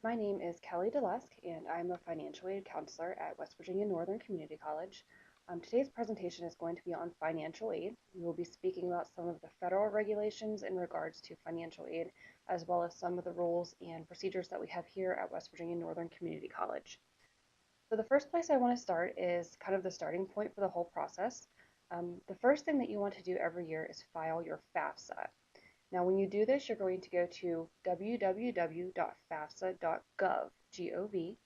My name is Kelly DeLusk, and I'm a financial aid counselor at West Virginia Northern Community College. Today's presentation is going to be on financial aid. We will be speaking about some of the federal regulations in regards to financial aid, as well as some of the rules and procedures that we have here at West Virginia Northern Community College. So the first place I want to start is kind of the starting point for the whole process. The first thing that you want to do every year is file your FAFSA. Now, when you do this, you're going to go to www.fafsa.gov, G-O-V,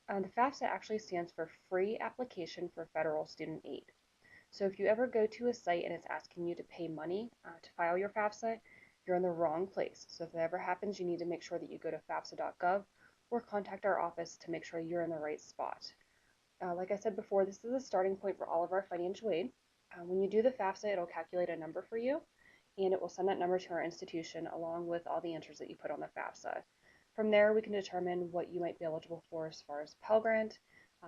and the FAFSA actually stands for Free Application for Federal Student Aid. So if you ever go to a site and it's asking you to pay money to file your FAFSA, you're in the wrong place. So if that ever happens, you need to make sure that you go to fafsa.gov or contact our office to make sure you're in the right spot. Like I said before, this is a starting point for all of our financial aid. When you do the FAFSA, it'll calculate a number for you, and it will send that number to our institution along with all the answers that you put on the FAFSA. From there, we can determine what you might be eligible for as far as Pell Grant,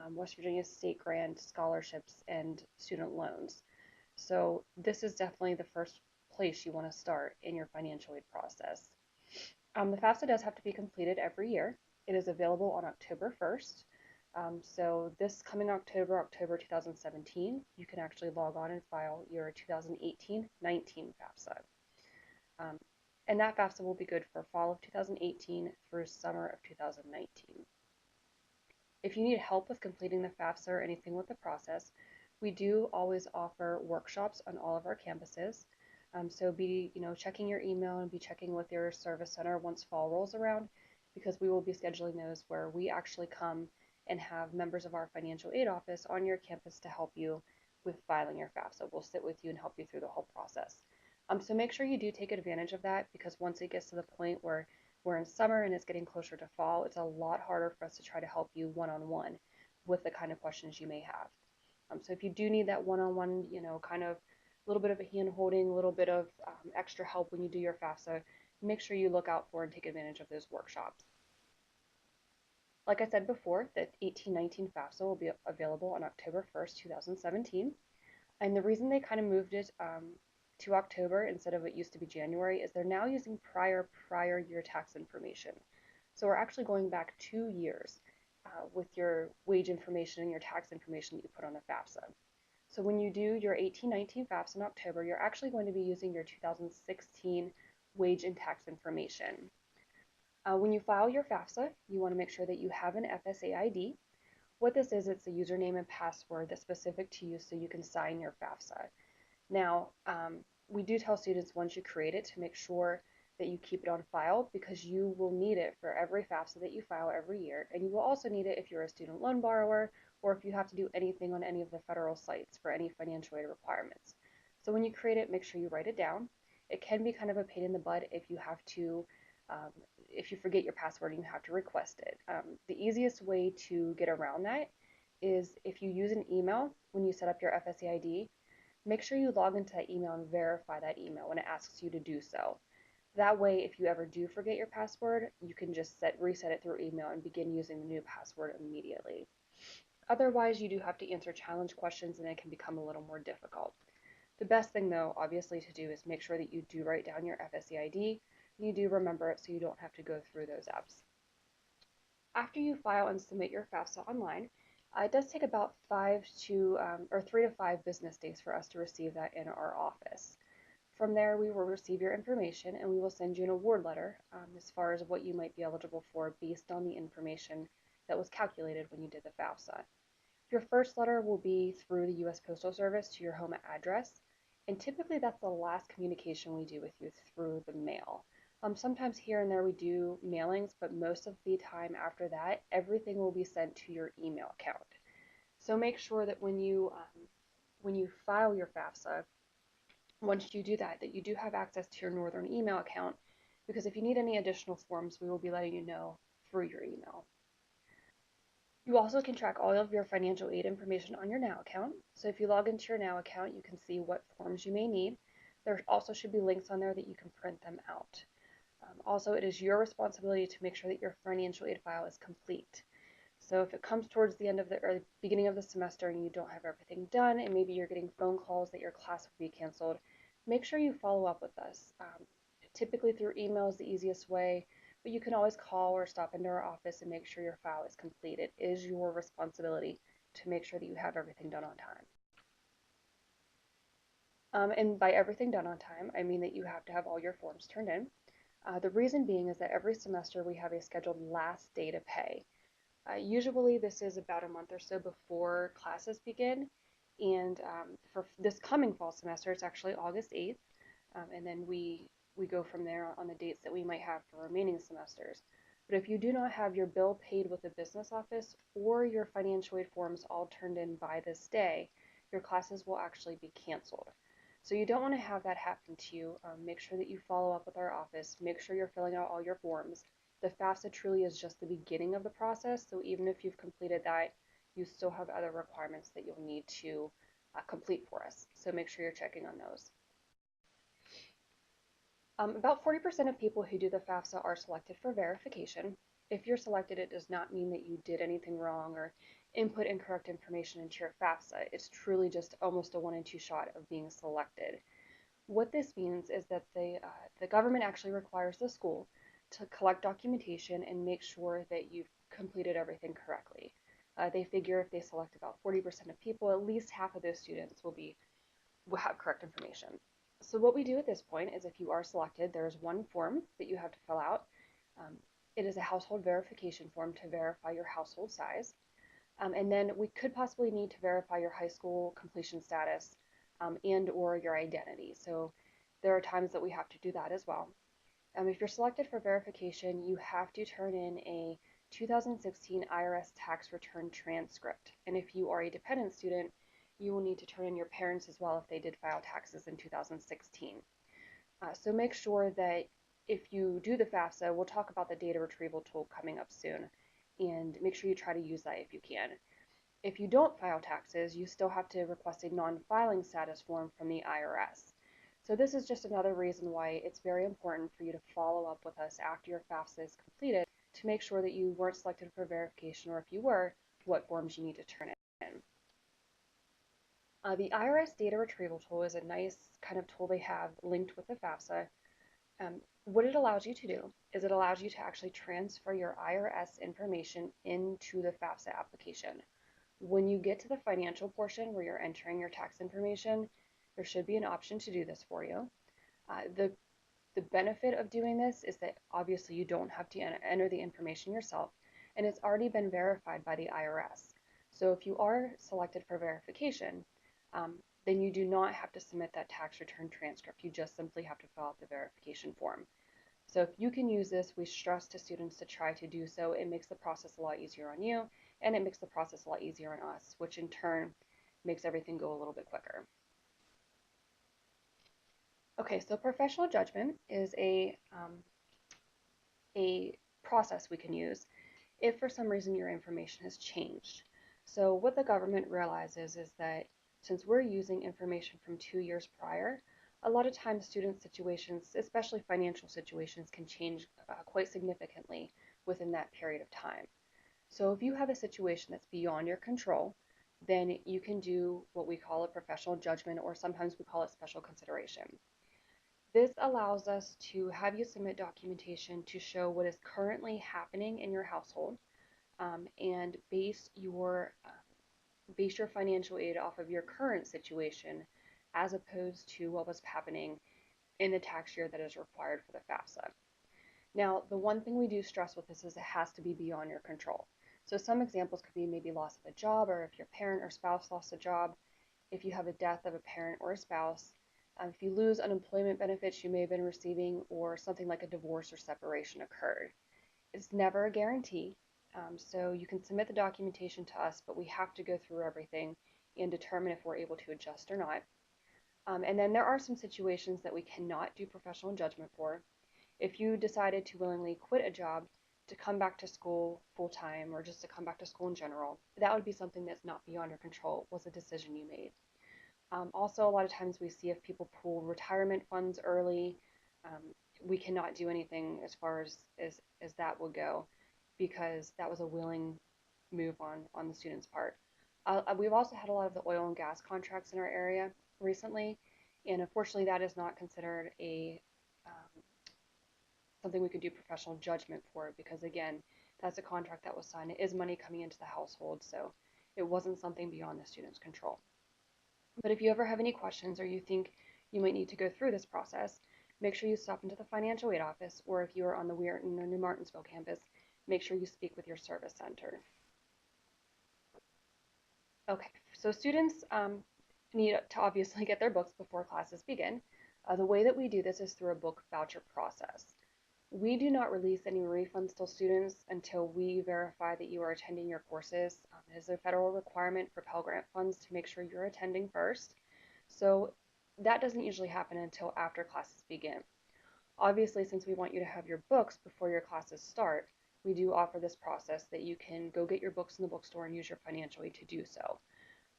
West Virginia State Grant, scholarships, and student loans. So this is definitely the first place you want to start in your financial aid process. The FAFSA does have to be completed every year. It is available on October 1st. So this coming October 2017, you can actually log on and file your 2018-19 FAFSA. And that FAFSA will be good for fall of 2018 through summer of 2019. If you need help with completing the FAFSA or anything with the process, we do always offer workshops on all of our campuses. So be checking your email and be checking with your service center once fall rolls around, because we will be scheduling those where we actually come and have members of our financial aid office on your campus to help you with filing your FAFSA. We'll sit with you and help you through the whole process. So make sure you do take advantage of that, because once it gets to the point where we're in summer and it's getting closer to fall, it's a lot harder for us to try to help you one-on-one with the kind of questions you may have. So if you do need that one-on-one, kind of a little bit of a hand-holding, a little bit of extra help when you do your FAFSA, make sure you look out for and take advantage of those workshops. Like I said before, the 1819 FAFSA will be available on October 1st, 2017. And the reason they kind of moved it to October instead of it used to be January is they're now using prior year tax information. So we're actually going back 2 years with your wage information and your tax information that you put on the FAFSA. So when you do your 1819 FAFSA in October, you're actually going to be using your 2016 wage and tax information. When you file your FAFSA, you want to make sure that you have an FSA ID. What this is, it's a username and password that's specific to you so you can sign your FAFSA. Now, we do tell students once you create it to make sure that you keep it on file, because you will need it for every FAFSA that you file every year, and you will also need it if you're a student loan borrower or if you have to do anything on any of the federal sites for any financial aid requirements. So when you create it, make sure you write it down. It can be kind of a pain in the butt if you have to if you forget your password and you have to request it. The easiest way to get around that is if you use an email when you set up your FSA ID, make sure you log into that email and verify that email when it asks you to do so. That way, if you ever do forget your password, you can just reset it through email and begin using the new password immediately. Otherwise, you do have to answer challenge questions and it can become a little more difficult. The best thing, though, obviously to do is make sure that you do write down your FSA ID and you do remember it so you don't have to go through those apps. After you file and submit your FAFSA online, it does take about 3 to 5 business days for us to receive that in our office. From there, we will receive your information and we will send you an award letter as far as what you might be eligible for based on the information that was calculated when you did the FAFSA. Your first letter will be through the U.S. Postal Service to your home address, and typically that's the last communication we do with you through the mail. Sometimes here and there we do mailings, but most of the time after that, everything will be sent to your email account. So make sure that when you file your FAFSA, once you do that, that you do have access to your Northern email account, because if you need any additional forms, we will be letting you know through your email. You also can track all of your financial aid information on your Now account. So if you log into your Now account, you can see what forms you may need. There also should be links on there that you can print them out. Also, it is your responsibility to make sure that your financial aid file is complete. So if it comes towards the end of or beginning of the semester and you don't have everything done, and maybe you're getting phone calls that your class will be canceled, make sure you follow up with us. Typically through email is the easiest way. but you can always call or stop into our office and make sure your file is complete. It is your responsibility to make sure that you have everything done on time. And by everything done on time, I mean that you have to have all your forms turned in. The reason being is that every semester we have a scheduled last day to pay. Usually this is about a month or so before classes begin, and for this coming fall semester, it's actually August 8th, and then we go from there on the dates that we might have for remaining semesters. But if you do not have your bill paid with the business office or your financial aid forms all turned in by this day, your classes will actually be canceled. So you don't want to have that happen to you. Make sure that you follow up with our office. Make sure you're filling out all your forms. The FAFSA truly is just the beginning of the process, so even if you've completed that, you still have other requirements that you'll need to complete for us. So make sure you're checking on those. About 40% of people who do the FAFSA are selected for verification. If you're selected, it does not mean that you did anything wrong or input incorrect information into your FAFSA. It's truly just almost a 1 in 2 shot of being selected. What this means is that the government actually requires the school to collect documentation and make sure that you've completed everything correctly. They figure if they select about 40% of people, at least half of those students will have correct information. So what we do at this point is if you are selected, there is one form that you have to fill out. Um, it is a household verification form to verify your household size. And then we could possibly need to verify your high school completion status and or your identity. So there are times that we have to do that as well. If you're selected for verification, you have to turn in a 2016 IRS tax return transcript. And if you are a dependent student, you will need to turn in your parents as well if they did file taxes in 2016. So make sure that if you do the FAFSA, we'll talk about the data retrieval tool coming up soon, and make sure you try to use that if you can. If you don't file taxes, you still have to request a non-filing status form from the IRS. So this is just another reason why it's very important for you to follow up with us after your FAFSA is completed to make sure that you weren't selected for verification, or if you were, what forms you need to turn in. The IRS data retrieval tool is a nice kind of tool they have linked with the FAFSA. What it allows you to do is it allows you to actually transfer your IRS information into the FAFSA application. When you get to the financial portion where you're entering your tax information, there should be an option to do this for you. The benefit of doing this is that obviously you don't have to enter the information yourself, and it's already been verified by the IRS. So if you are selected for verification, then you do not have to submit that tax return transcript. You just simply have to fill out the verification form. So if you can use this, we stress to students to try to do so. It makes the process a lot easier on you, and it makes the process a lot easier on us, which in turn makes everything go a little bit quicker. Okay, so professional judgment is a process we can use if for some reason your information has changed. So what the government realizes is that since we're using information from 2 years prior, a lot of times student situations, especially financial situations, can change quite significantly within that period of time. So if you have a situation that's beyond your control, then you can do what we call a professional judgment, or sometimes we call it special consideration. This allows us to have you submit documentation to show what is currently happening in your household, and base your financial aid off of your current situation as opposed to what was happening in the tax year that is required for the FAFSA. Now, the one thing we do stress with this is it has to be beyond your control. So some examples could be maybe loss of a job, or if your parent or spouse lost a job, if you have a death of a parent or a spouse, if you lose unemployment benefits you may have been receiving, or something like a divorce or separation occurred. It's never a guarantee, so you can submit the documentation to us, but we have to go through everything and determine if we're able to adjust or not. And then there are some situations that we cannot do professional judgment for. If you decided to willingly quit a job to come back to school full-time, or just to come back to school in general, that would be something that's not beyond your control, was a decision you made. Also, a lot of times we see if people pull retirement funds early, we cannot do anything as far as that will go, because that was a willing move on the student's part. We've also had a lot of the oil and gas contracts in our area recently, and unfortunately that is not considered something we could do professional judgment for, because again, that's a contract that was signed. It is money coming into the household, so it wasn't something beyond the student's control. But if you ever have any questions or you think you might need to go through this process, make sure you stop into the financial aid office, or if you are on the Weirton or New Martinsville campus, make sure you speak with your service center. Okay, so students need to obviously get their books before classes begin. The way that we do this is through a book voucher process. We do not release any refunds to students until we verify that you are attending your courses. It is a federal requirement for Pell Grant funds to make sure you're attending first. So that doesn't usually happen until after classes begin. Obviously, since we want you to have your books before your classes start, we do offer this process that you can go get your books in the bookstore and use your financial aid to do so.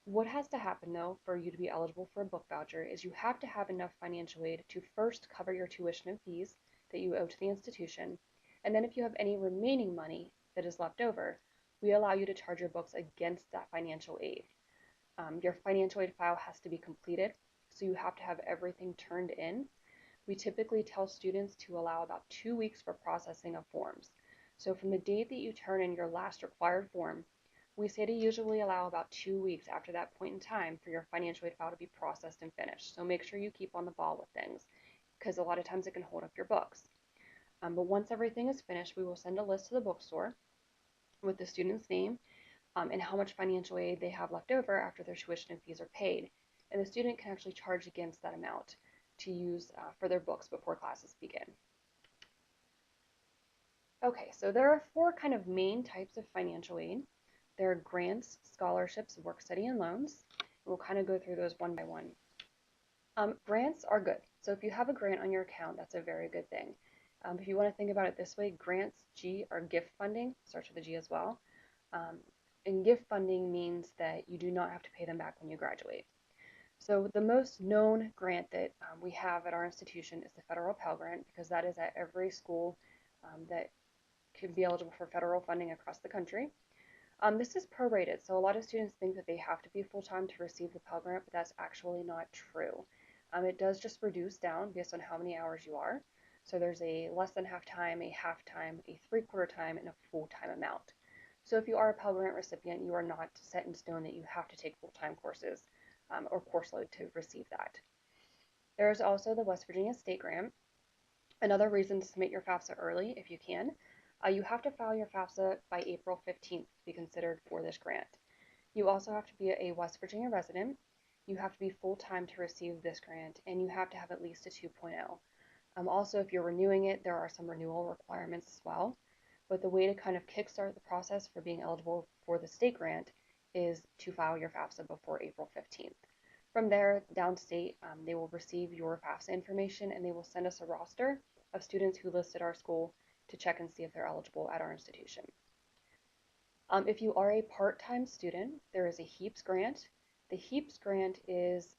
What has to happen, though, for you to be eligible for a book voucher is you have to have enough financial aid to first cover your tuition and fees that you owe to the institution, and then if you have any remaining money that is left over, we allow you to charge your books against that financial aid. Your financial aid file has to be completed, so you have to have everything turned in. We typically tell students to allow about 2 weeks for processing of forms. So from the date that you turn in your last required form, we say to usually allow about 2 weeks after that point in time for your financial aid file to be processed and finished. So make sure you keep on the ball with things, because a lot of times it can hold up your books. But once everything is finished, we will send a list to the bookstore with the student's name and how much financial aid they have left over after their tuition and fees are paid. And the student can actually charge against that amount to use for their books before classes begin. Okay, so there are 4 kind of main types of financial aid. There are grants, scholarships, work study, and loans. We'll kind of go through those one by one. Grants are good. So if you have a grant on your account, that's a very good thing. If you want to think about it this way, grants, G, are gift funding, starts with a G as well. And gift funding means that you do not have to pay them back when you graduate. So the most known grant that we have at our institution is the federal Pell Grant, because that is at every school that can be eligible for federal funding across the country. This is prorated, so a lot of students think that they have to be full-time to receive the Pell Grant, but that's actually not true. It does just reduce down based on how many hours you are. So there's a less than half-time, a half-time, a three-quarter time, and a full-time amount. So if you are a Pell Grant recipient, you are not set in stone that you have to take full-time courses or course load to receive that. There is also the West Virginia State Grant. Another reason to submit your FAFSA early, if you can. You have to file your FAFSA by April 15th to be considered for this grant. You also have to be a West Virginia resident. You have to be full-time to receive this grant, and you have to have at least a 2.0. Also, if you're renewing it, there are some renewal requirements as well. But the way to kind of kickstart the process for being eligible for the state grant is to file your FAFSA before April 15th. From there, downstate, they will receive your FAFSA information and they will send us a roster of students who listed our school to check and see if they're eligible at our institution. If you are a part-time student, there is a HEAPS grant. The HEAPS grant is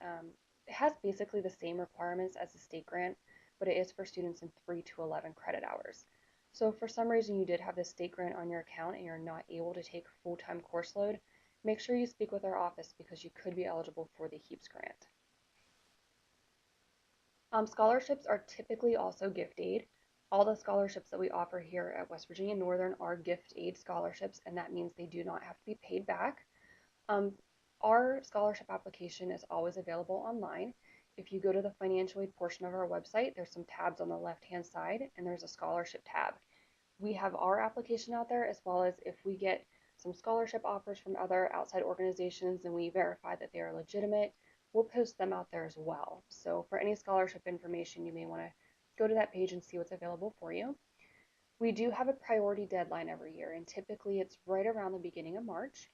it has basically the same requirements as the state grant, but it is for students in 3 to 11 credit hours. So if for some reason you did have the state grant on your account and you're not able to take full-time course load, make sure you speak with our office because you could be eligible for the HEAPS grant. Scholarships are typically also gift aid. All the scholarships that we offer here at West Virginia Northern are gift aid scholarships, and that means they do not have to be paid back. Our scholarship application is always available online. If you go to the financial aid portion of our website, there's some tabs on the left-hand side, and there's a scholarship tab. We have our application out there, as well as if we get some scholarship offers from other outside organizations and we verify that they are legitimate, we'll post them out there as well. So for any scholarship information, you may want to go to that page and see what's available for you. We do have a priority deadline every year, and typically it's right around the beginning of March.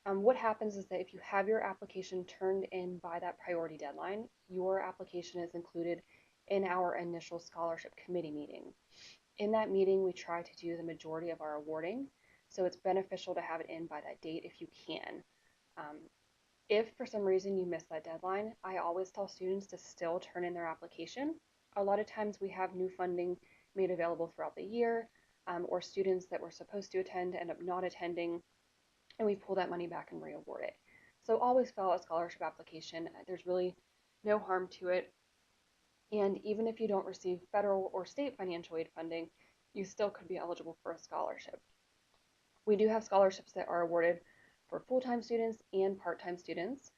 What happens is that if you have your application turned in by that priority deadline, your application is included in our initial scholarship committee meeting. In that meeting, we try to do the majority of our awarding, so it's beneficial to have it in by that date if you can. If for some reason you miss that deadline, I always tell students to still turn in their application. A lot of times we have new funding made available throughout the year, or students that were supposed to attend end up not attending, and we pull that money back and re-award it. So always fill out a scholarship application. There's really no harm to it. And even if you don't receive federal or state financial aid funding, you still could be eligible for a scholarship. We do have scholarships that are awarded for full-time students and part-time students,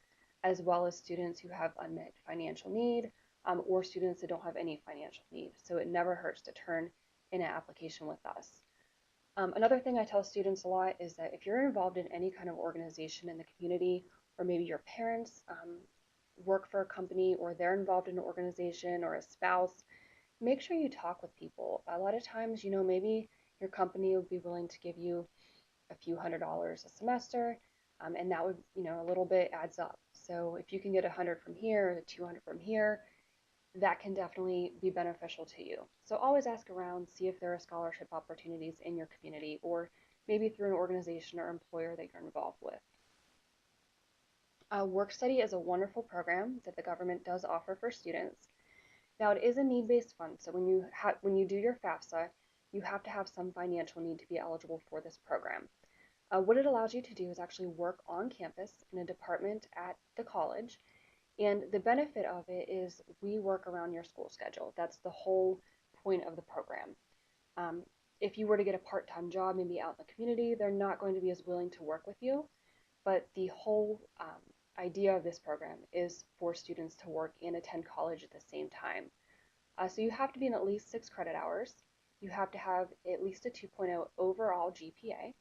as well as students who have unmet financial need, or students that don't have any financial need. So it never hurts to turn in an application with us. Another thing I tell students a lot is that if you're involved in any kind of organization in the community, or maybe your parents work for a company, or they're involved in an organization, or a spouse, make sure you talk with people. A lot of times, maybe your company would be willing to give you a few $100s a semester, and that would, a little bit adds up. So if you can get 100 from here, 200 from here, that can definitely be beneficial to you. So always ask around, see if there are scholarship opportunities in your community, or maybe through an organization or employer that you're involved with. Work study is a wonderful program that the government does offer for students. Now it is a need-based fund, so when you do your FAFSA, you have to have some financial need to be eligible for this program. What it allows you to do is actually work on campus in a department at the college, and the benefit of it is we work around your school schedule. That's the whole point of the program. Um, if you were to get a part-time job, maybe out in the community, they're not going to be as willing to work with you, but the whole idea of this program is for students to work and attend college at the same time. So you have to be in at least 6 credit hours, you have to have at least a 2.0 overall GPA,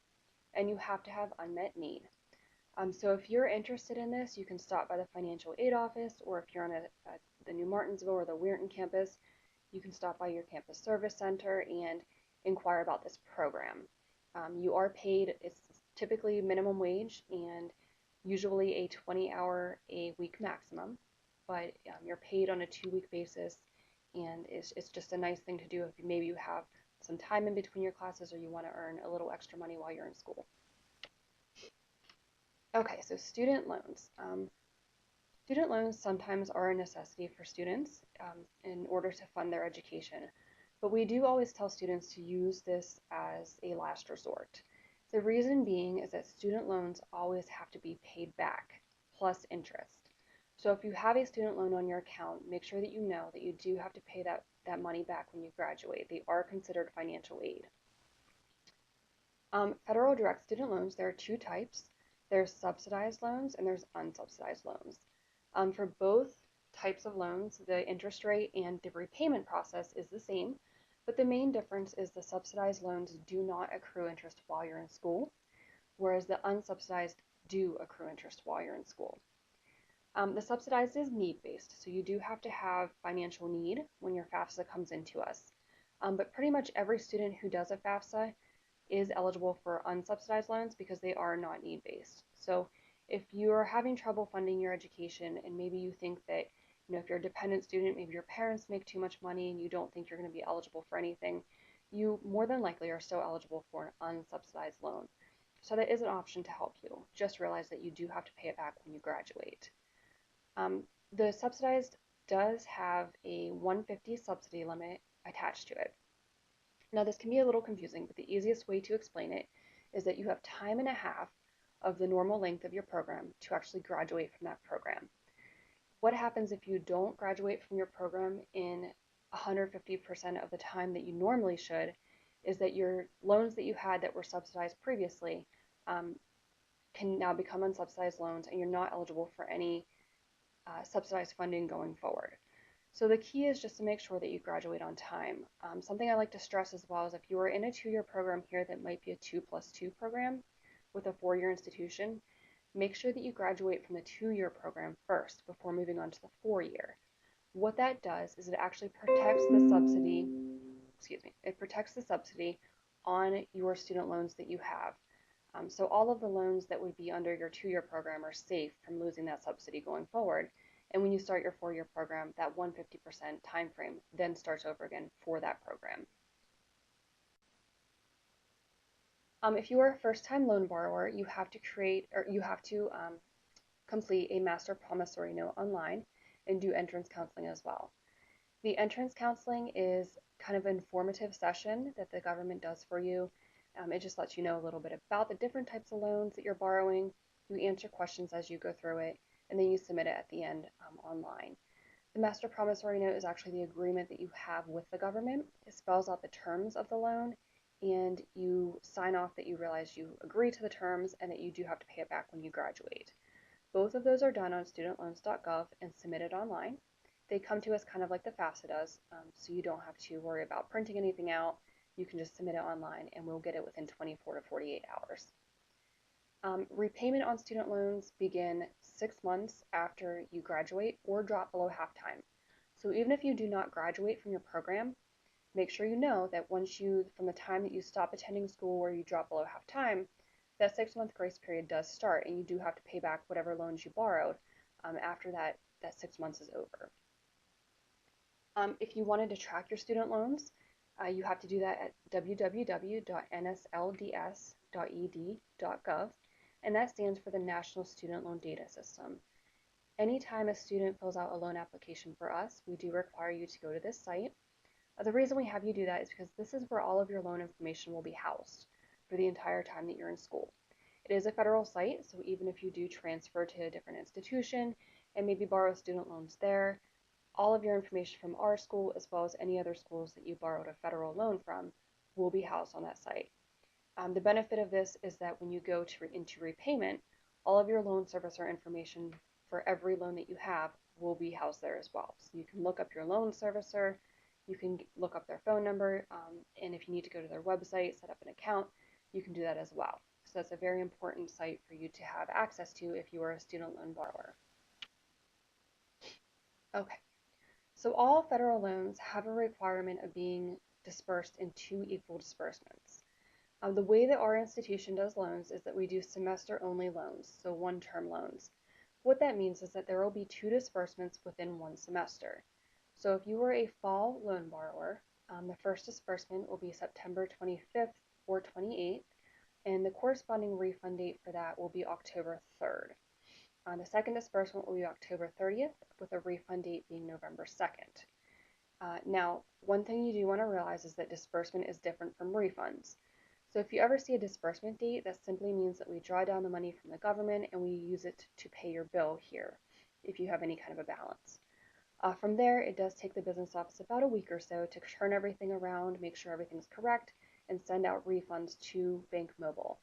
and you have to have unmet need. So if you're interested in this, you can stop by the financial aid office, or if you're on the New Martinsville or the Weirton campus, you can stop by your campus service center and inquire about this program. You are paid, it's typically minimum wage and usually a 20-hour a week maximum, but you're paid on a 2-week basis, and it's just a nice thing to do if maybe you have some time in between your classes or you want to earn a little extra money while you're in school. Okay, so student loans. Student loans sometimes are a necessity for students in order to fund their education, but we do always tell students to use this as a last resort. The reason being is that student loans always have to be paid back, plus interest. So if you have a student loan on your account, make sure that you know that you do have to pay that money back when you graduate. They are considered financial aid. Federal direct student loans, there are 2 types. There's subsidized loans and there's unsubsidized loans. For both types of loans, the interest rate and the repayment process is the same, but the main difference is the subsidized loans do not accrue interest while you're in school, whereas the unsubsidized do accrue interest while you're in school. The subsidized is need-based, so you do have to have financial need when your FAFSA comes into us. But pretty much every student who does a FAFSA is eligible for unsubsidized loans because they are not need-based. So if you're having trouble funding your education and maybe you think that, if you're a dependent student, maybe your parents make too much money and you don't think you're going to be eligible for anything, you more than likely are still eligible for an unsubsidized loan. So that is an option to help you. Just realize that you do have to pay it back when you graduate. The subsidized does have a 150 subsidy limit attached to it. Now this can be a little confusing, but the easiest way to explain it is that you have time and a half of the normal length of your program to actually graduate from that program. What happens if you don't graduate from your program in 150% of the time that you normally should is that your loans that you had that were subsidized previously can now become unsubsidized loans, and you're not eligible for any subsidized funding going forward. So the key is just to make sure that you graduate on time. Something I like to stress as well is if you are in a 2-year program here that might be a 2+2 program with a 4-year institution, make sure that you graduate from the 2-year program first before moving on to the 4-year. What that does is it actually protects the subsidy, it protects the subsidy on your student loans that you have. So all of the loans that would be under your 2-year program are safe from losing that subsidy going forward. And when you start your 4-year program, that 150% time frame then starts over again for that program. If you are a first-time loan borrower, you have to complete a master promissory note online and do entrance counseling as well. The entrance counseling is kind of an informative session that the government does for you. It just lets you know a little bit about the different types of loans that you're borrowing. You answer questions as you go through it, and then you submit it at the end online. The master promissory note is actually the agreement that you have with the government. It spells out the terms of the loan, and you sign off that you realize you agree to the terms and that you do have to pay it back when you graduate. Both of those are done on studentloans.gov and submitted online. They come to us kind of like the FAFSA does, so you don't have to worry about printing anything out. You can just submit it online and we'll get it within 24 to 48 hours. Repayment on student loans begin 6 months after you graduate or drop below half-time. So even if you do not graduate from your program, make sure you know that from the time that you stop attending school or you drop below half-time, that 6-month grace period does start and you do have to pay back whatever loans you borrowed after that 6 months is over. If you wanted to track your student loans, you have to do that at www.nslds.ed.gov, and that stands for the National Student Loan Data System. Anytime a student fills out a loan application for us, we do require you to go to this site. The reason we have you do that is because this is where all of your loan information will be housed for the entire time that you're in school. It is a federal site, so even if you do transfer to a different institution and maybe borrow student loans there, all of your information from our school, as well as any other schools that you borrowed a federal loan from, will be housed on that site. The benefit of this is that when you go into repayment, all of your loan servicer information for every loan that you have will be housed there as well. So you can look up your loan servicer, you can look up their phone number, and if you need to go to their website, set up an account, you can do that as well. So that's a very important site for you to have access to if you are a student loan borrower. Okay, so all federal loans have a requirement of being dispersed in 2 equal disbursements. The way that our institution does loans is that we do semester-only loans, so 1-term loans. What that means is that there will be 2 disbursements within 1 semester. So if you were a fall loan borrower, the first disbursement will be September 25th or 28th, and the corresponding refund date for that will be October 3rd. The second disbursement will be October 30th, with a refund date being November 2nd. Now, one thing you do want to realize is that disbursement is different from refunds. So if you ever see a disbursement date, that simply means that we draw down the money from the government and we use it to pay your bill here, if you have any kind of a balance. From there, it does take the business office about a week or so to turn everything around, make sure everything's correct, and send out refunds to Bank Mobile.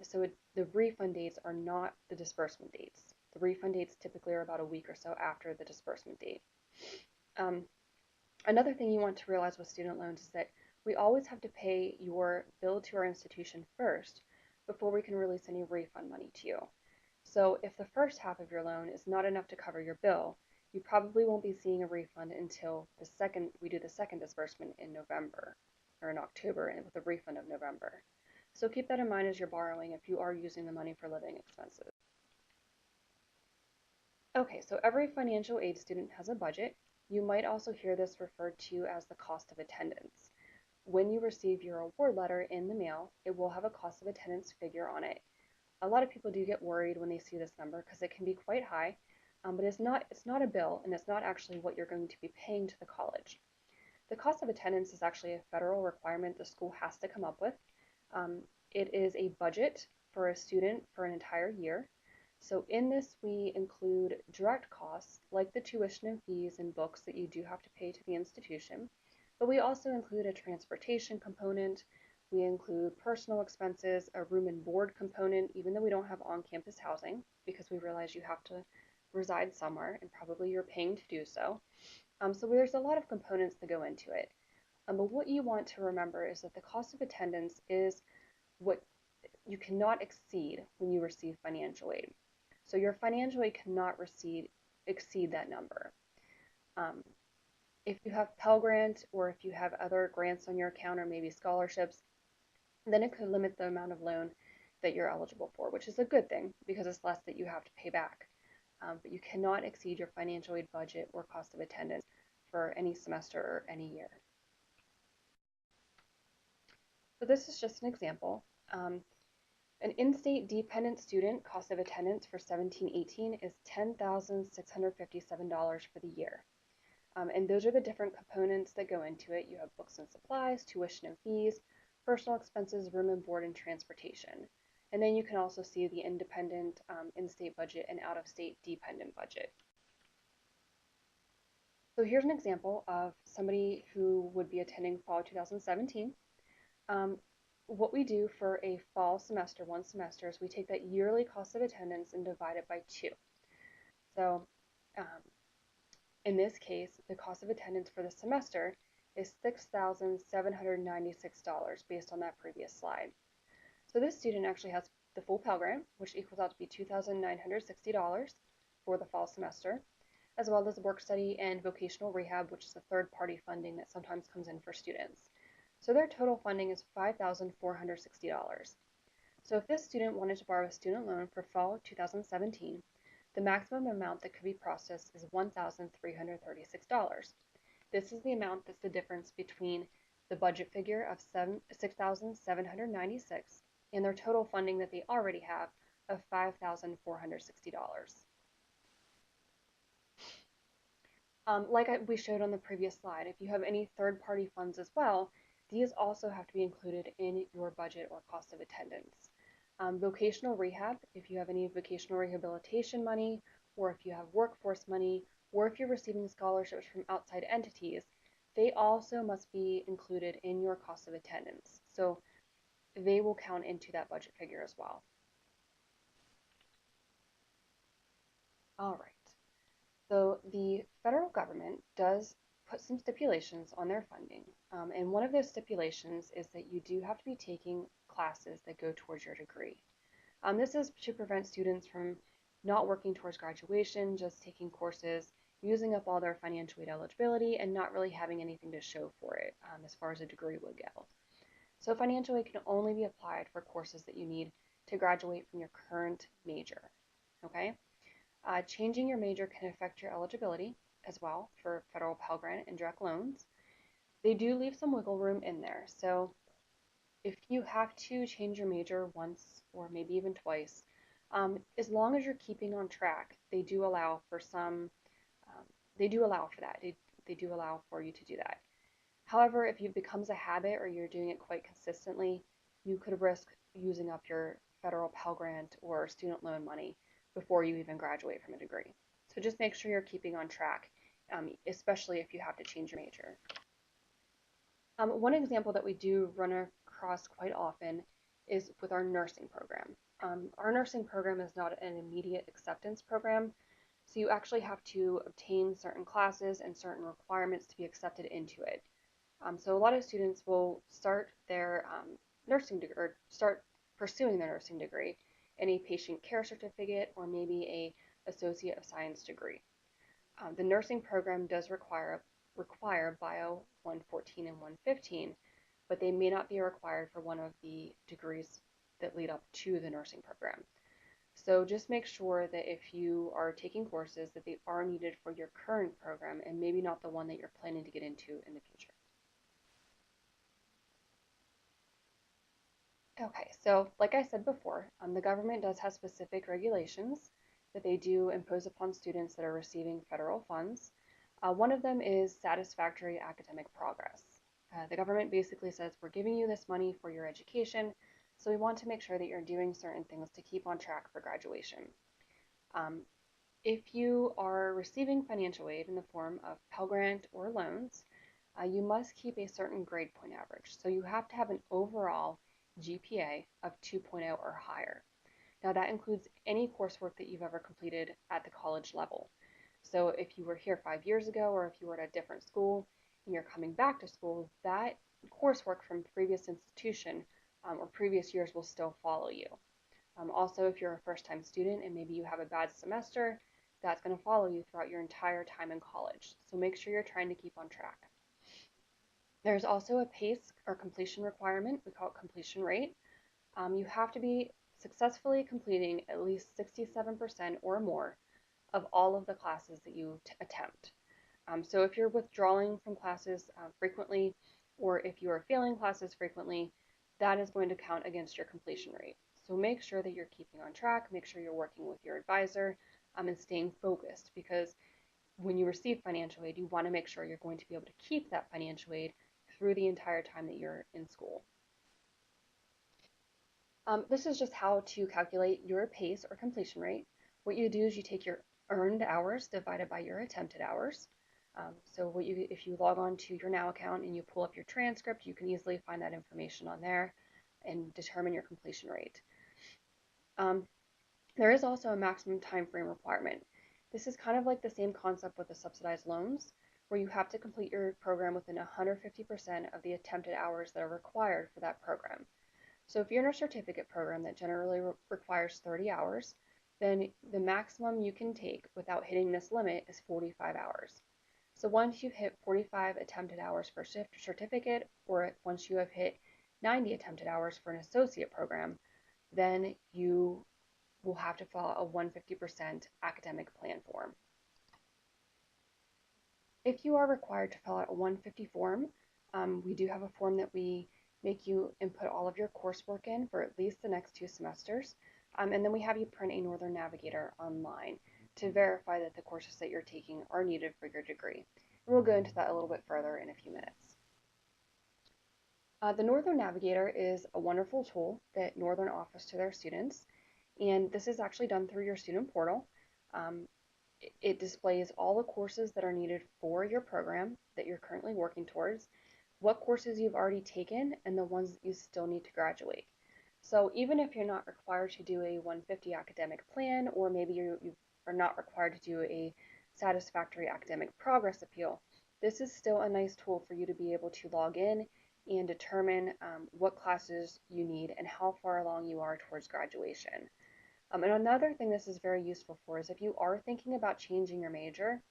The refund dates are not the disbursement dates. The refund dates typically are about a week or so after the disbursement date. Another thing you want to realize with student loans is that we always have to pay your bill to our institution first before we can release any refund money to you. So if the first half of your loan is not enough to cover your bill, you probably won't be seeing a refund until we do the second disbursement in November or in October, and with a refund of November. So keep that in mind as you're borrowing if you are using the money for living expenses. Okay, so every financial aid student has a budget. You might also hear this referred to as the cost of attendance. When you receive your award letter in the mail, it will have a cost of attendance figure on it. A lot of people do get worried when they see this number because it can be quite high, but it's not a bill, and it's not actually what you're going to be paying to the college. The cost of attendance is actually a federal requirement the school has to come up with. It is a budget for a student for an entire year. So in this, we include direct costs like the tuition and fees and books that you do have to pay to the institution, but we also include a transportation component. We include personal expenses, a room and board component, even though we don't have on-campus housing, because we realize you have to reside somewhere and probably you're paying to do so. So there's a lot of components that go into it. But what you want to remember is that the cost of attendance is what you cannot exceed when you receive financial aid. So your financial aid cannot exceed that number. If you have Pell Grant or if you have other grants on your account or maybe scholarships, then it could limit the amount of loan that you're eligible for, which is a good thing because it's less that you have to pay back. But you cannot exceed your financial aid budget or cost of attendance for any semester or any year. So this is just an example. An in-state dependent student cost of attendance for 17-18 is $10,657 for the year. And those are the different components that go into it. You have books and supplies, tuition and fees, personal expenses, room and board, and transportation. And then you can also see the independent in-state budget and out-of-state dependent budget. So here's an example of somebody who would be attending fall 2017. Um, what we do for a fall semester, one semester, is we take that yearly cost of attendance and divide it by 2. So um, in this case, the cost of attendance for the semester is $6,796 based on that previous slide. So this student actually has the full Pell Grant, which equals out to be $2,960 for the fall semester, as well as work study and vocational rehab, which is a third-party funding that sometimes comes in for students. So their total funding is $5,460. So if this student wanted to borrow a student loan for fall 2017, the maximum amount that could be processed is $1,336. This is the amount that's the difference between the budget figure of $6,796 and their total funding that they already have of $5,460. Like we showed on the previous slide, if you have any third-party funds as well, these also have to be included in your budget or cost of attendance. Vocational rehab, if you have any vocational rehabilitation money, or if you have workforce money, or if you're receiving scholarships from outside entities, they also must be included in your cost of attendance. So they will count into that budget figure as well. All right. So the federal government does put some stipulations on their funding. And one of those stipulations is that you do have to be taking classes that go towards your degree. This is to prevent students from not working towards graduation, just taking courses, using up all their financial aid eligibility, and not really having anything to show for it as far as a degree would go. So financial aid can only be applied for courses that you need to graduate from your current major. Okay? Changing your major can affect your eligibility as well for federal Pell Grant and direct loans. They do leave some wiggle room in there. So if you have to change your major once or maybe even twice, as long as you're keeping on track, they do allow for that. They do allow for you to do that. However, if it becomes a habit or you're doing it quite consistently, you could risk using up your federal Pell Grant or student loan money before you even graduate from a degree. So just make sure you're keeping on track, especially if you have to change your major. One example that we do run across quite often is with our nursing program. Our nursing program is not an immediate acceptance program, so you actually have to obtain certain classes and certain requirements to be accepted into it. So a lot of students will start their nursing degree, or start pursuing their nursing degree in a patient care certificate or maybe a Associate of Science degree. The nursing program does require Bio 114 and 115, but they may not be required for one of the degrees that lead up to the nursing program. So just make sure that if you are taking courses that they are needed for your current program and maybe not the one that you're planning to get into in the future. Okay, so like I said before, the government does have specific regulations that they do impose upon students that are receiving federal funds. One of them is satisfactory academic progress. The government basically says we're giving you this money for your education, so we want to make sure that you're doing certain things to keep on track for graduation. If you are receiving financial aid in the form of Pell Grant or loans, you must keep a certain grade point average. So you have to have an overall GPA of 2.0 or higher. Now that includes any coursework that you've ever completed at the college level. So if you were here 5 years ago or if you were at a different school and you're coming back to school, that coursework from previous institution or previous years will still follow you. Also, if you're a first-time student and maybe you have a bad semester, that's going to follow you throughout your entire time in college. So make sure you're trying to keep on track. There's also a PACE or completion requirement. We call it completion rate. You have to be successfully completing at least 67% or more of all of the classes that you attempt. So if you're withdrawing from classes frequently, or if you are failing classes frequently, that is going to count against your completion rate. So make sure that you're keeping on track, make sure you're working with your advisor, and staying focused, because when you receive financial aid, you want to make sure you're going to be able to keep that financial aid through the entire time that you're in school. This is just how to calculate your PACE or completion rate. What you do is you take your earned hours divided by your attempted hours. So if you log on to your Now account and you pull up your transcript, you can easily find that information on there and determine your completion rate. Um, there is also a maximum time frame requirement. This is kind of like the same concept with the subsidized loans, where you have to complete your program within 150% of the attempted hours that are required for that program. So if you're in a certificate program that generally requires 30 hours, then the maximum you can take without hitting this limit is 45 hours. So once you've hit 45 attempted hours for certificate, or once you have hit 90 attempted hours for an associate program, then you will have to fill out a 150% academic plan form. If you are required to fill out a 150 form, we do have a form that we make you input all of your coursework in for at least the next 2 semesters, and then we have you print a Northern Navigator online to verify that the courses that you're taking are needed for your degree. And we'll go into that a little bit further in a few minutes. The Northern Navigator is a wonderful tool that Northern offers to their students, and this is actually done through your student portal. Um, it displays all the courses that are needed for your program that you're currently working towards, what courses you've already taken, and the ones that you still need to graduate. So even if you're not required to do a 150 academic plan, or maybe you are not required to do a satisfactory academic progress appeal, this is still a nice tool for you to be able to log in and determine what classes you need and how far along you are towards graduation. And another thing this is very useful for is if you are thinking about changing your major,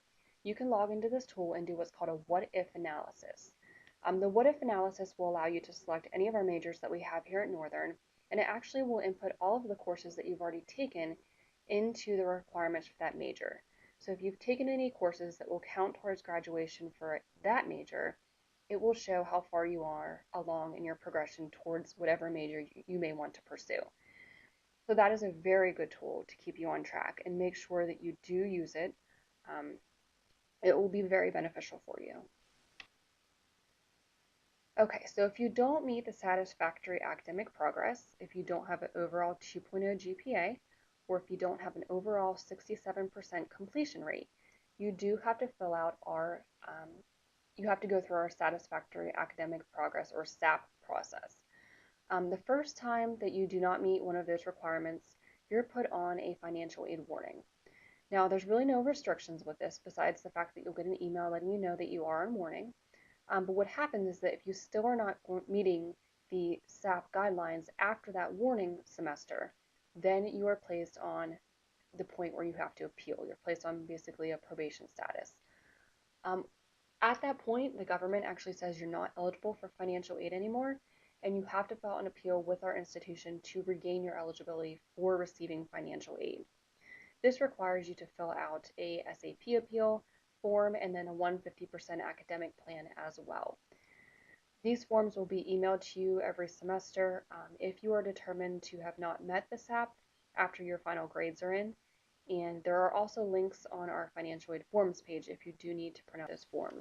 you can log into this tool and do what's called a what if analysis. The what if analysis will allow you to select any of our majors that we have here at Northern, and it actually will input all of the courses that you've already taken into the requirements for that major. So if you've taken any courses that will count towards graduation for that major, it will show how far you are along in your progression towards whatever major you may want to pursue. So that is a very good tool to keep you on track and make sure that you do use it. It will be very beneficial for you. Okay, so if you don't meet the satisfactory academic progress, if you don't have an overall 2.0 GPA, or if you don't have an overall 67% completion rate, you do have to fill out you have to go through our satisfactory academic progress or SAP process. The first time that you do not meet one of those requirements, you're put on a financial aid warning. Now, there's really no restrictions with this besides the fact that you'll get an email letting you know that you are on warning. But what happens is that if you still are not meeting the SAP guidelines after that warning semester, then you are placed on the point where you have to appeal. You're placed on basically a probation status. At that point, the government actually says you're not eligible for financial aid anymore, and you have to file an appeal with our institution to regain your eligibility for receiving financial aid. This requires you to fill out a SAP appeal form and then a 150% academic plan as well. These forms will be emailed to you every semester if you are determined to have not met the SAP after your final grades are in. And there are also links on our financial aid forms page if you do need to print out this form.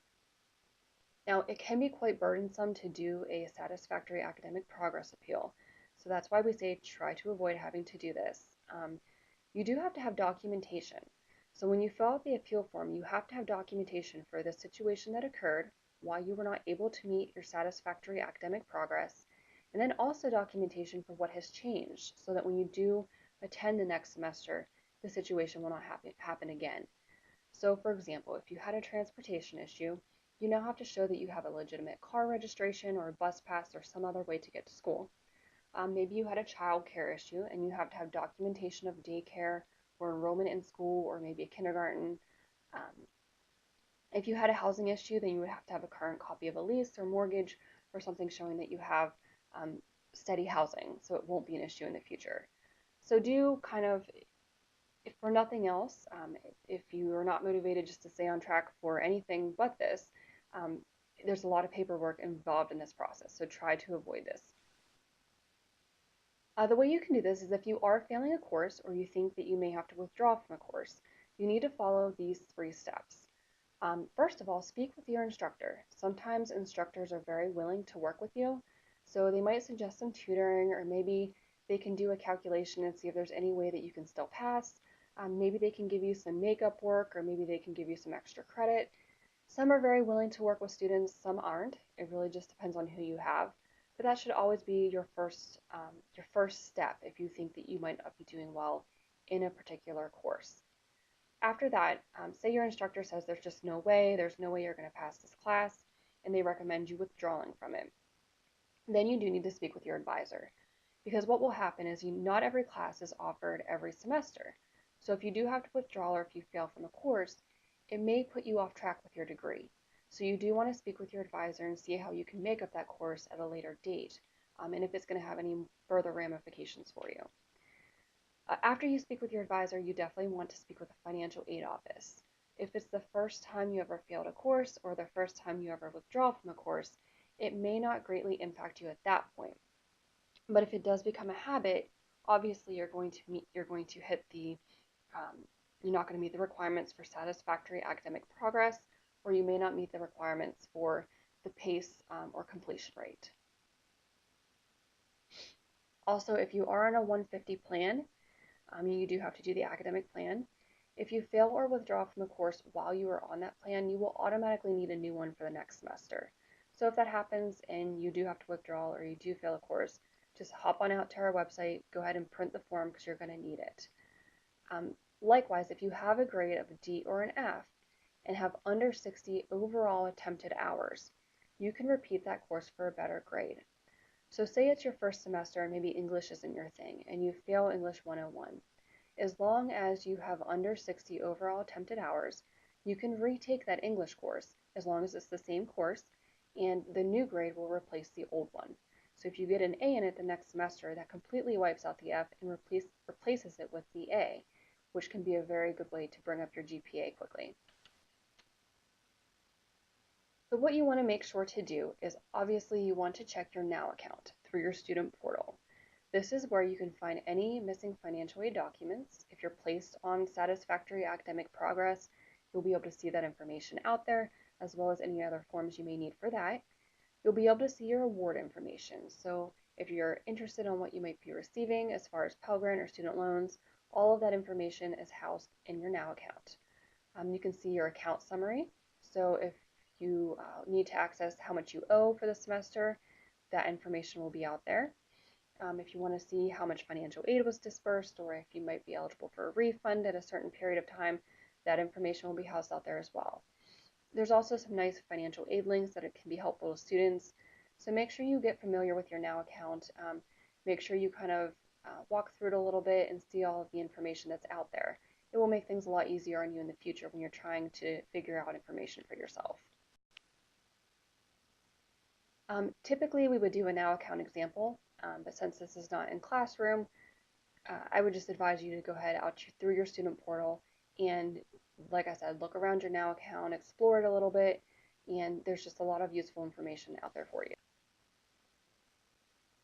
Now, it can be quite burdensome to do a satisfactory academic progress appeal, so that's why we say try to avoid having to do this. You do have to have documentation. So when you fill out the appeal form, you have to have documentation for the situation that occurred, why you were not able to meet your satisfactory academic progress, and then also documentation for what has changed so that when you do attend the next semester, the situation will not happen again. So for example, if you had a transportation issue, you now have to show that you have a legitimate car registration or a bus pass or some other way to get to school. Maybe you had a child care issue and you have to have documentation of daycare or enrollment in school or maybe a kindergarten. Um, if you had a housing issue, then you would have to have a current copy of a lease or mortgage or something showing that you have steady housing, so it won't be an issue in the future. So do kind of, if for nothing else, if you are not motivated just to stay on track for anything but this, there's a lot of paperwork involved in this process, so try to avoid this. The way you can do this is if you are failing a course or you think that you may have to withdraw from a course, you need to follow these 3 steps. First of all, speak with your instructor. Sometimes instructors are very willing to work with you, so they might suggest some tutoring, or maybe they can do a calculation and see if there's any way that you can still pass. Maybe they can give you some makeup work, or maybe they can give you some extra credit. Some are very willing to work with students, some aren't. It really just depends on who you have. But that should always be your first step if you think that you might not be doing well in a particular course. After that, say your instructor says there's no way you're going to pass this class, and they recommend you withdrawing from it. Then you do need to speak with your advisor. Because what will happen is not every class is offered every semester. So if you do have to withdraw or if you fail from a course, it may put you off track with your degree. So you do want to speak with your advisor and see how you can make up that course at a later date, and if it's going to have any further ramifications for you. After you speak with your advisor, you definitely want to speak with a financial aid office. If it's the first time you ever failed a course or the first time you ever withdraw from a course, it may not greatly impact you at that point. But if it does become a habit, obviously you're going to hit you're not going to meet the requirements for satisfactory academic progress, or you may not meet the requirements for the pace or completion rate. Also, if you are on a 150 plan, you do have to do the academic plan. If you fail or withdraw from a course while you are on that plan, you will automatically need a new one for the next semester. So if that happens and you do have to withdraw or you do fail a course, just hop on out to our website, go ahead and print the form because you're going to need it. Likewise, if you have a grade of a D or an F and have under 60 overall attempted hours, you can repeat that course for a better grade. So say it's your first semester and maybe English isn't your thing and you fail English 101. As long as you have under 60 overall attempted hours, you can retake that English course as long as it's the same course, and the new grade will replace the old one. So if you get an A in it the next semester, that completely wipes out the F and replaces it with the A, which can be a very good way to bring up your GPA quickly. So what you want to make sure to do is obviously you want to check your Now account through your student portal. This is where you can find any missing financial aid documents. If you're placed on satisfactory academic progress, you'll be able to see that information out there, as well as any other forms you may need for that. You'll be able to see your award information. So if you're interested in what you might be receiving as far as Pell Grant or student loans, all of that information is housed in your Now account. You can see your account summary. So if you need to access how much you owe for the semester, that information will be out there. If you want to see how much financial aid was dispersed or if you might be eligible for a refund at a certain period of time, that information will be housed out there as well. There's also some nice financial aid links that can be helpful to students. So make sure you get familiar with your Now account. Make sure you kind of walk through it a little bit and see all of the information that's out there. It will make things a lot easier on you in the future when you're trying to figure out information for yourself. Typically, we would do a Now account example, but since this is not in classroom, I would just advise you to go ahead out through your student portal and, like I said, look around your Now account, explore it a little bit, and there's just a lot of useful information out there for you.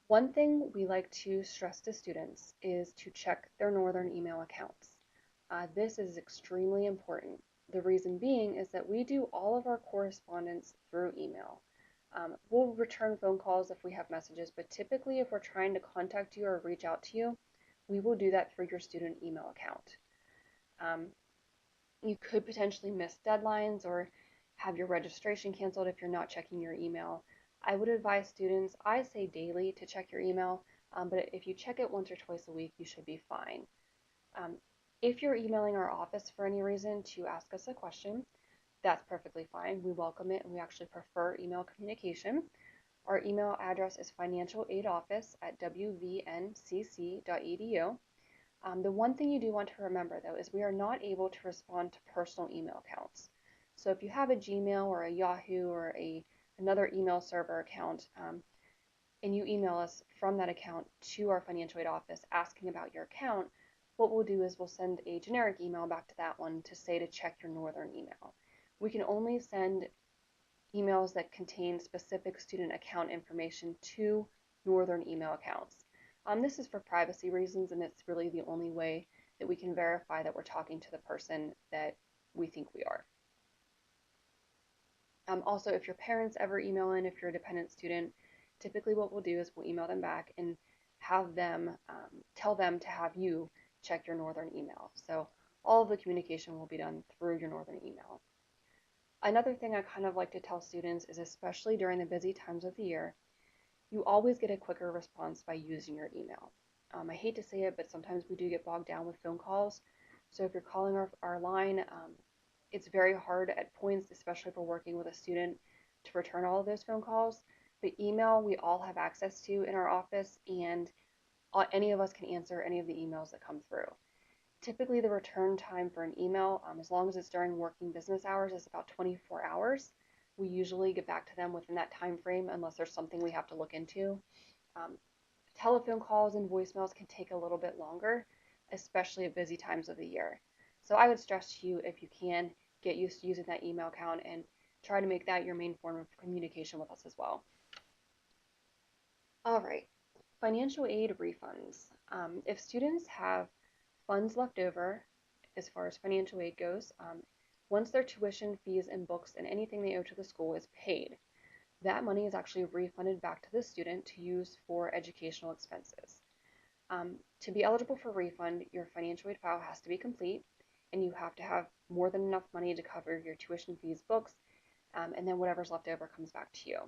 One thing we like to stress to students is to check their Northern email accounts. This is extremely important. The reason being is that we do all of our correspondence through email. We'll return phone calls if we have messages, but typically if we're trying to contact you or reach out to you, we will do that through your student email account. You could potentially miss deadlines or have your registration canceled if you're not checking your email. I would advise students, I say daily to check your email, but if you check it once or twice a week, you should be fine. If you're emailing our office for any reason to ask us a question, that's perfectly fine. We welcome it and we actually prefer email communication. Our email address is financialaidoffice@wvncc.edu. The one thing you do want to remember though is we are not able to respond to personal email accounts. So if you have a Gmail or a Yahoo or another email server account and you email us from that account to our financial aid office asking about your account, what we'll do is we'll send a generic email back to that one to say to check your Northern email. We can only send emails that contain specific student account information to Northern email accounts. This is for privacy reasons, and it's really the only way that we can verify that we're talking to the person that we think we are. Also, if your parents ever email in, if you're a dependent student, typically what we'll do is we'll email them back and have them tell them to have you check your Northern email. So all of the communication will be done through your Northern email. Another thing I kind of like to tell students is, especially during the busy times of the year, you always get a quicker response by using your email. I hate to say it, but sometimes we do get bogged down with phone calls. So if you're calling our line, it's very hard at points, especially if we're working with a student, to return all of those phone calls. But email, we all have access to in our office, and any of us can answer any of the emails that come through. Typically, the return time for an email, as long as it's during working business hours, is about 24 hours. We usually get back to them within that time frame unless there's something we have to look into. Um, Telephone calls and voicemails can take a little bit longer, especially at busy times of the year. So I would stress to you, if you can, get used to using that email account and try to make that your main form of communication with us as well. All right, financial aid refunds. If students have funds left over as far as financial aid goes, once their tuition, fees, and books and anything they owe to the school is paid, that money is actually refunded back to the student to use for educational expenses. To be eligible for refund, your financial aid file has to be complete, and you have to have more than enough money to cover your tuition, fees, books, and then whatever's left over comes back to you.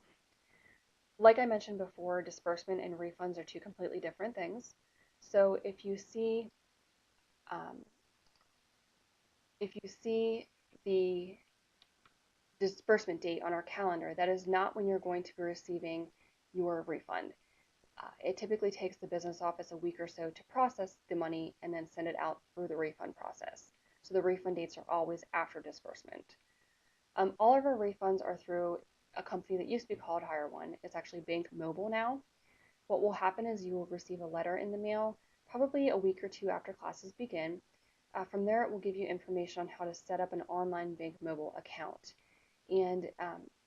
Like I mentioned before, disbursement and refunds are two completely different things. So um, if you see the disbursement date on our calendar, that is not when you're going to be receiving your refund. It typically takes the business office a week or so to process the money and then send it out through the refund process. So the refund dates are always after disbursement. All of our refunds are through a company that used to be called Hire One. It's actually Bank Mobile now. What will happen is you will receive a letter in the mail probably a week or two after classes begin. From there, it will give you information on how to set up an online Bank Mobile account. And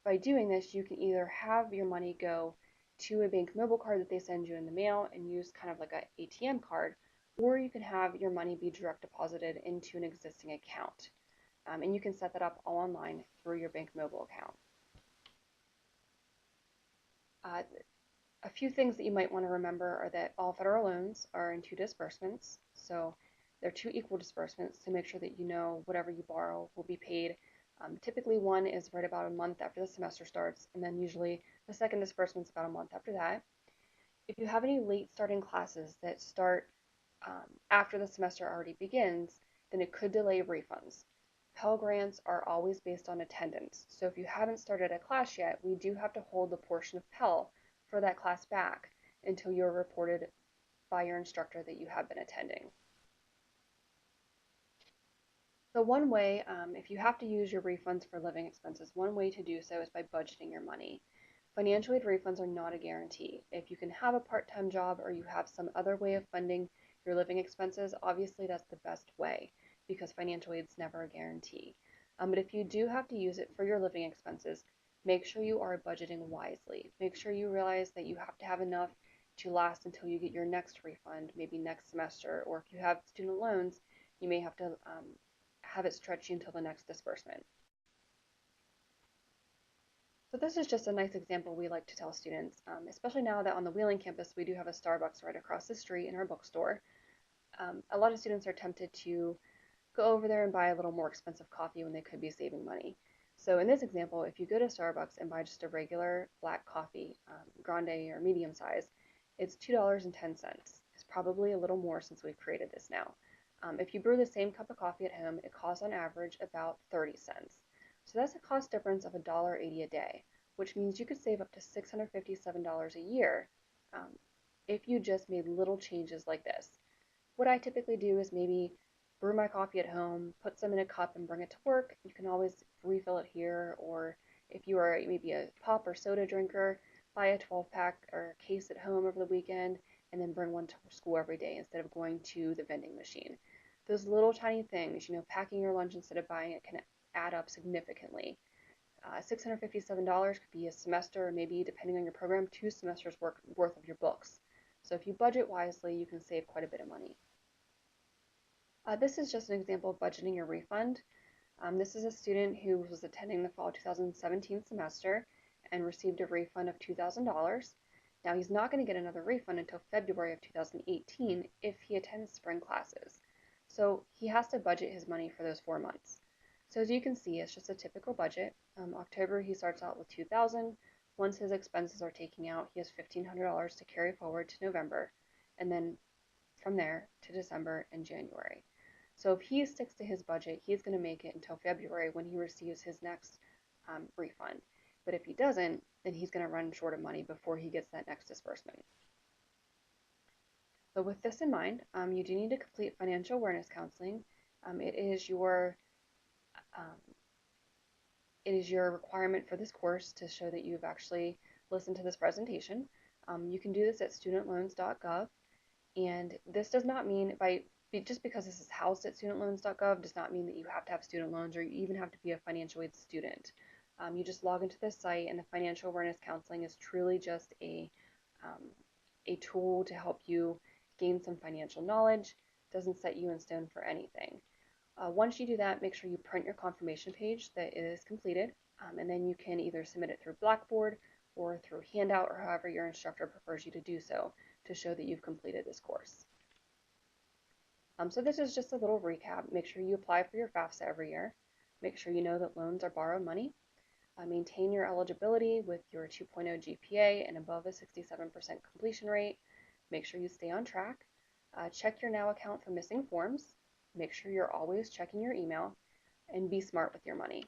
by doing this, you can either have your money go to a Bank Mobile card that they send you in the mail and use kind of like an ATM card, or you can have your money be direct deposited into an existing account. And you can set that up all online through your Bank Mobile account. Uh, a few things that you might want to remember are that all federal loans are in two disbursements. So they're two equal disbursements to make sure that you know whatever you borrow will be paid. Typically, one is right about a month after the semester starts, and then usually the second disbursement is about a month after that. If you have any late starting classes that start after the semester already begins, then it could delay refunds. Pell Grants are always based on attendance, so if you haven't started a class yet, we do have to hold the portion of Pell for that class back until you're reported by your instructor that you have been attending. So one way, if you have to use your refunds for living expenses, one way to do so is by budgeting your money. Financial aid refunds are not a guarantee. If you can have a part-time job or you have some other way of funding your living expenses, obviously that's the best way because financial aid is never a guarantee. But if you do have to use it for your living expenses, make sure you are budgeting wisely. Make sure you realize that you have to have enough to last until you get your next refund, maybe next semester, or if you have student loans, you may have to have it stretch you until the next disbursement. So this is just a nice example we like to tell students, especially now that on the Wheeling campus we do have a Starbucks right across the street in our bookstore. A lot of students are tempted to go over there and buy a little more expensive coffee when they could be saving money. So in this example, if you go to Starbucks and buy just a regular black coffee, grande or medium size, it's $2.10. It's probably a little more since we've created this now. If you brew the same cup of coffee at home, it costs on average about 30 cents. So that's a cost difference of $1.80 a day, which means you could save up to $657 a year if you just made little changes like this. What I typically do is maybe brew my coffee at home, put some in a cup and bring it to work. You can always refill it here, or if you are maybe a pop or soda drinker, buy a 12-pack or case at home over the weekend and then bring one to school every day instead of going to the vending machine. Those little tiny things, packing your lunch instead of buying it can add up significantly. $657 could be a semester, or maybe, depending on your program, 2 semesters worth of your books. So if you budget wisely, you can save quite a bit of money. This is just an example of budgeting your refund. This is a student who was attending the fall 2017 semester and received a refund of $2,000. Now he's not going to get another refund until February of 2018 if he attends spring classes. So he has to budget his money for those 4 months. So as you can see, it's just a typical budget. October, he starts out with $2,000. Once his expenses are taken out, he has $1,500 to carry forward to November, and then from there to December and January. So if he sticks to his budget, he's going to make it until February when he receives his next refund. But if he doesn't, then he's going to run short of money before he gets that next disbursement. So with this in mind, you do need to complete financial awareness counseling. It is your um, requirement for this course to show that you've actually listened to this presentation. You can do this at studentloans.gov, and this does not mean just because this is housed at studentloans.gov does not mean that you have to have student loans or you even have to be a financial aid student. You just log into this site, and the financial awareness counseling is truly just a tool to help you gain some financial knowledge. It doesn't set you in stone for anything. Once you do that, make sure you print your confirmation page that it is completed, and then you can either submit it through Blackboard or through handout or however your instructor prefers you to do so to show that you've completed this course. So this is just a little recap. Make sure you apply for your FAFSA every year. Make sure you know that loans are borrowed money. Maintain your eligibility with your 2.0 GPA and above a 67% completion rate. Make sure you stay on track. Check your Now account for missing forms. Make sure you're always checking your email, and be smart with your money.